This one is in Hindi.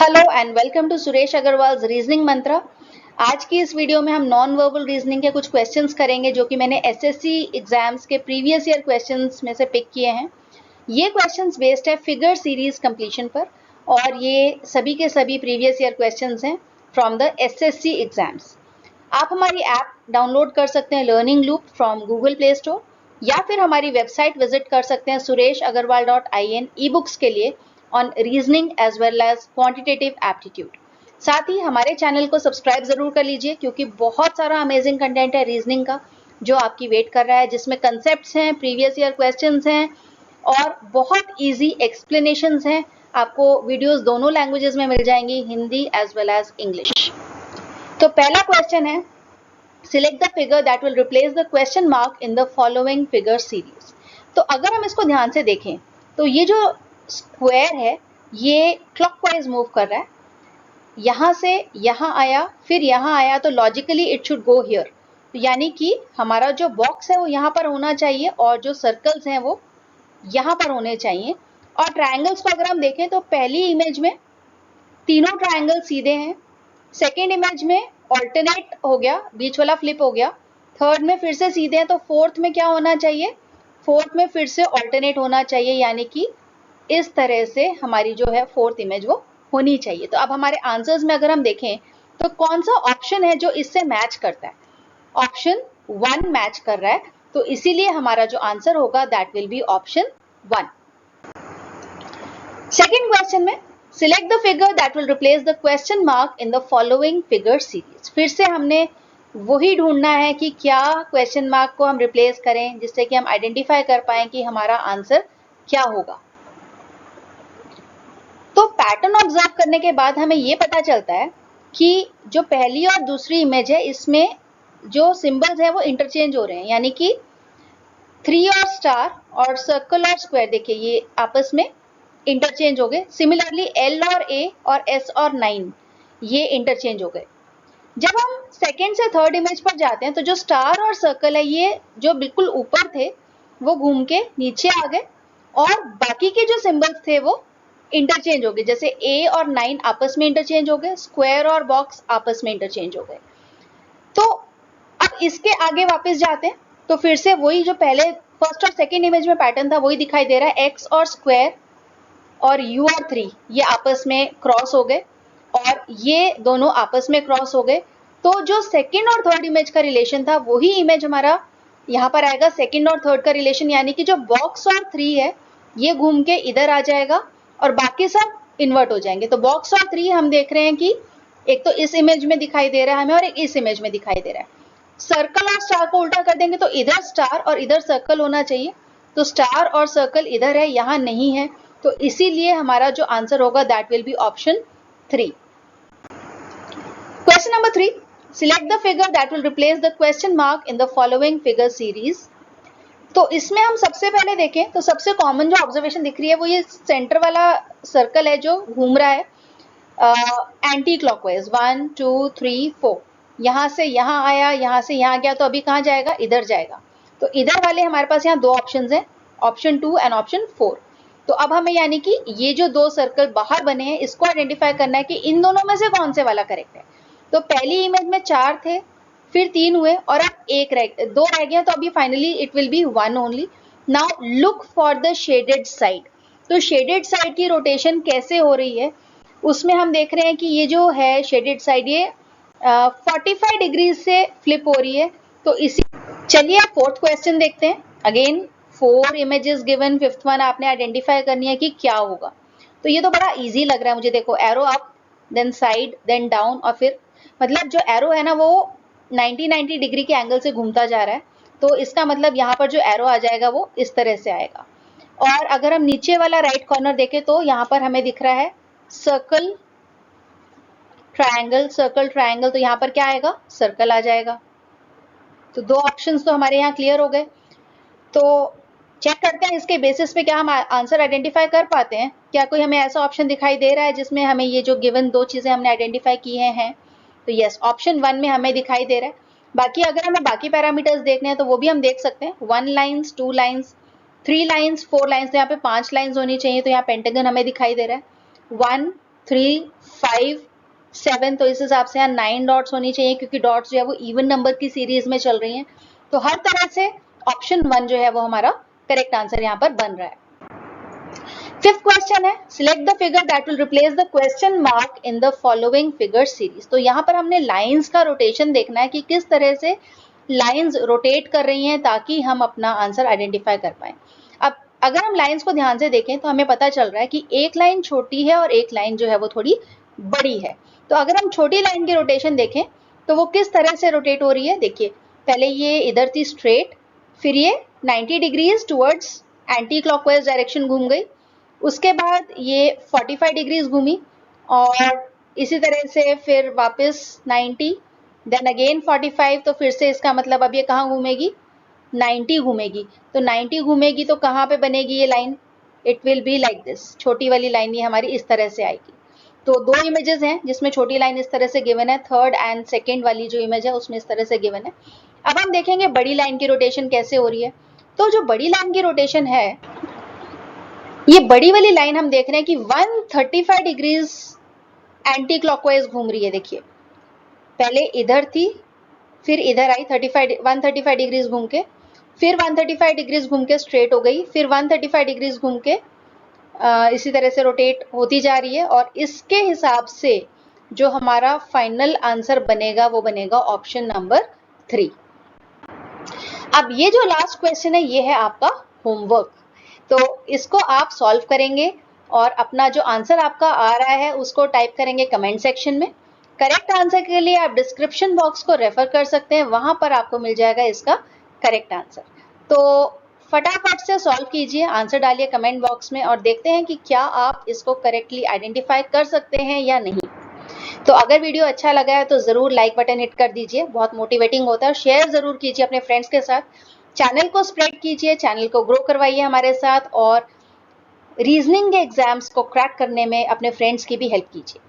Hello and welcome to Suresh Agrawal reasoning Mantra. आज की इस वीडियो में हम नॉन वर्बल रीजनिंग के कुछ क्वेश्चंस करेंगे जो कि मैंने एसएससी एग्जाम्स के प्रीवियस ईयर क्वेश्चंस में से पिक किए हैं। ये क्वेश्चंस बेस्ड है फिगर सीरीज कंप्लीशन पर और ये सभी के सभी प्रीवियस ईयर क्वेश्चंस हैं फ्रॉम द एसएससी एग्जाम्स। आप हमारी ऐप डाउनलोड कर सकते हैं learning loop from Google play store या फिर हमारी वेबसाइट विजिट कर सकते हैं sureshagarwal.in ई बुक्स के लिए on reasoning as well as quantitative aptitude. साथ ही हमारे चैनल को सब्सक्राइब जरूर कर लीजिए क्योंकि बहुत सारा अमेजिंग कंटेंट है रीजनिंग का जो आपकी वेट कर रहा है, जिसमें कंसेप्ट्स हैं, प्रीवियस ईयर क्वेश्चंस हैं और बहुत इजी एक्सप्लेनेशंस हैं। आपको वीडियोस दोनों लैंग्वेजेस में मिल जाएंगी, Hindi as well as English. तो पहला क्वेश्चन है, select the figure that will replace the question mark in the following figure series. तो अगर हम इसको ध्यान से देखें तो ये जो स्क्वायर है ये क्लॉकवाइज मूव कर रहा है, यहां से यहां आया फिर यहां आया, तो logically it should go here. यानी कि हमारा जो बॉक्स है वो यहां पर होना चाहिए और जो सर्कल्स हैं वो यहां पर होने चाहिए। और ट्रायंगल्स को अगर हम देखें तो पहली इमेज में तीनों ट्रायंगल सीधे हैं, सेकेंड इमेज में ऑल्टरनेट हो गया, बीच वाला फ्लिप हो गया, थर्ड में फिर से सीधे हैं, तो फोर्थ में क्या होना चाहिए, फोर्थ में फिर से ऑल्टरनेट होना चाहिए। यानी कि इस तरह से हमारी जो है फोर्थ इमेज वो होनी चाहिए। तो अब हमारे आंसर्स में अगर हम देखें तो कौन सा ऑप्शन है जो इससे मैच करता है, ऑप्शन 1 मैच कर रहा है, तो इसीलिए हमारा जो आंसर होगा that will be option 1। Second question में select the figure that will replace the question mark in the following figure series. फिर से हमने वही ढूंढना है कि क्या क्वेश्चन मार्क को हम रिप्लेस करें जिससे कि हम आइडेंटिफाई कर पाए कि हमारा आंसर क्या होगा। तो पैटर्न ऑब्जर्व करने के बाद हमें ये पता चलता है कि जो पहली और दूसरी इमेज है इसमें जो सिंबल्स है वो इंटरचेंज हो रहे हैं। यानी कि 3 और स्टार और सर्कल और स्क्वायर, देखिए ये आपस में इंटरचेंज हो गए। सिमिलरली एल और ए और एस और 9 ये इंटरचेंज हो गए। जब हम सेकेंड से थर्ड इमेज पर जाते हैं तो जो स्टार और सर्कल है ये जो बिल्कुल ऊपर थे वो घूम के नीचे आ गए और बाकी के जो सिंबल्स थे वो इंटरचेंज हो गए। जैसे ए और 9 आपस में इंटरचेंज हो गए, स्क्वायर और बॉक्स आपस में इंटरचेंज हो गए। तो अब इसके आगे वापस जाते हैं तो फिर से वही जो पहले फर्स्ट और सेकेंड इमेज में पैटर्न था वही दिखाई दे रहा है। एक्स और स्क्वायर और यू और 3 ये आपस में क्रॉस हो गए और ये दोनों आपस में क्रॉस हो गए। तो जो सेकेंड और थर्ड इमेज का रिलेशन था वही इमेज हमारा यहाँ पर आएगा, सेकेंड और थर्ड का रिलेशन। यानी कि जो बॉक्स और 3 है ये घूम के इधर आ जाएगा और बाकी सब इन्वर्ट हो जाएंगे। तो बॉक्स और 3 हम देख रहे हैं कि एक तो इस इमेज में दिखाई दे रहा है हमें और एक इस इमेज में दिखाई दे रहा है। सर्कल और स्टार को उल्टा कर देंगे तो इधर स्टार और इधर सर्कल होना चाहिए, तो स्टार और सर्कल इधर है, यहाँ नहीं है, तो इसीलिए हमारा जो आंसर होगा that will be option 3। Question number 3, select the figure that will replace the question mark in the following figure series. तो इसमें हम सबसे पहले देखें तो सबसे कॉमन जो ऑब्जर्वेशन दिख रही है वो ये सेंटर वाला सर्कल है जो घूम रहा है एंटी क्लॉकवाइज 1 2 3 4, यहां से यहां आया, यहां से यहां गया, तो अभी कहां जाएगा, इधर जाएगा। तो इधर वाले हमारे पास यहाँ दो ऑप्शंस हैं, ऑप्शन 2 एंड ऑप्शन 4। तो अब हमें यानी कि ये जो दो सर्कल बाहर बने हैं इसको आइडेंटिफाई करना है कि इन दोनों में से कौन से वाला करेक्ट है। तो पहली इमेज में 4 थे, फिर 3 हुए और अब दो रह गया, तो अभी finally it will be 1 only. Now look for the shaded side. तो शेडेड साइड की रोटेशन कैसे हो रही है उसमें हम देख रहे हैं कि ये जो है शेडेड साइड ये 45 डिग्री से फ्लिप हो रही है। तो इसी चलिए आप फोर्थ क्वेश्चन देखते हैं। Again 4 images given, fifth one आपने आइडेंटिफाई करनी है कि क्या होगा। तो ये तो बड़ा इजी लग रहा है मुझे। देखो arrow up then side then down और फिर मतलब जो एरो है ना वो 90 डिग्री के एंगल से घूमता जा रहा है, तो इसका मतलब यहाँ पर जो एरो आ जाएगा वो इस तरह से आएगा। और अगर हम नीचे वाला राइट कॉर्नर देखें तो यहाँ पर हमें दिख रहा है सर्कल ट्रायंगल, सर्कल ट्रायंगल, तो यहाँ पर क्या आएगा, सर्कल आ जाएगा। तो दो ऑप्शंस तो हमारे यहाँ क्लियर हो गए। तो चेक करते हैं इसके बेसिस पे क्या हम आंसर आइडेंटिफाई कर पाते हैं। क्या कोई हमें ऐसा ऑप्शन दिखाई दे रहा है जिसमें हमें ये जो गिवन दो चीजें हमने आइडेंटिफाई की हैं। तो यस, ऑप्शन 1 में हमें दिखाई दे रहा है। बाकी अगर हमें बाकी पैरामीटर्स देखने हैं तो वो भी हम देख सकते हैं। 1 लाइन्स, 2 लाइन्स, 3 लाइन्स, 4 लाइन्स, तो यहाँ पे 5 लाइन्स होनी चाहिए। तो यहाँ पेंटागन हमें दिखाई दे रहा है 1 3, 5, 7, तो इस हिसाब से यहाँ 9 डॉट्स होनी चाहिए क्योंकि डॉट्स जो है वो इवन नंबर की सीरीज में चल रही हैं। तो हर तरह से ऑप्शन 1 जो है वो हमारा करेक्ट आंसर यहाँ पर बन रहा है। फिफ्थ क्वेश्चन है, select the figure that will replace the question mark in the following figure series. तो यहाँ पर हमने लाइंस का रोटेशन देखना है कि किस तरह से लाइंस रोटेट कर रही हैं ताकि हम अपना आंसर आइडेंटिफाई कर पाए। अब अगर हम लाइंस को ध्यान से देखें तो हमें पता चल रहा है कि एक लाइन छोटी है और एक लाइन जो है वो थोड़ी बड़ी है। तो अगर हम छोटी लाइन की रोटेशन देखें तो वो किस तरह से रोटेट हो रही है, देखिए पहले ये इधर थी स्ट्रेट, फिर ये 90 degrees towards anti clockwise direction घूम गई, उसके बाद ये 45 डिग्रीज घूमी और इसी तरह से फिर वापस 90, देन अगेन 45, तो फिर से इसका मतलब अब ये कहाँ घूमेगी, 90 घूमेगी। तो 90 घूमेगी तो कहाँ पे बनेगी ये line, it will be like this, छोटी वाली लाइन ये हमारी इस तरह से आएगी। तो दो इमेजेस हैं जिसमें छोटी लाइन इस तरह से गिवन है, थर्ड एंड सेकेंड वाली जो इमेज है उसमें इस तरह से गिवन है। अब हम देखेंगे बड़ी लाइन की रोटेशन कैसे हो रही है। तो जो बड़ी लाइन की रोटेशन है, ये बड़ी वाली लाइन हम देख रहे हैं कि 135 डिग्रीज एंटी क्लॉकवाइज घूम रही है। देखिए पहले इधर थी, फिर इधर आई 135 डिग्रीज घूम के, फिर 135 डिग्रीज घूम के स्ट्रेट हो गई, फिर 135 डिग्रीज घूम के इसी तरह से रोटेट होती जा रही है। और इसके हिसाब से जो हमारा फाइनल आंसर बनेगा वो बनेगा ऑप्शन नंबर 3। अब ये जो लास्ट क्वेश्चन है ये है आपका होमवर्क, तो इसको आप सॉल्व करेंगे और अपना जो आंसर आपका आ रहा है उसको टाइप करेंगे कमेंट सेक्शन में। करेक्ट आंसर के लिए आप डिस्क्रिप्शन बॉक्स को रेफर कर सकते हैं, वहां पर आपको मिल जाएगा इसका करेक्ट आंसर। तो फटाफट से सॉल्व कीजिए, आंसर डालिए कमेंट बॉक्स में और देखते हैं कि क्या आप इसको करेक्टली आइडेंटिफाई कर सकते हैं या नहीं। तो अगर वीडियो अच्छा लगा है तो जरूर लाइक बटन हिट कर दीजिए, बहुत मोटिवेटिंग होता है। शेयर जरूर कीजिए अपने फ्रेंड्स के साथ, चैनल को स्प्रेड कीजिए, चैनल को ग्रो करवाइए हमारे साथ और रीजनिंग के एग्जाम्स को क्रैक करने में अपने फ्रेंड्स की भी हेल्प कीजिए।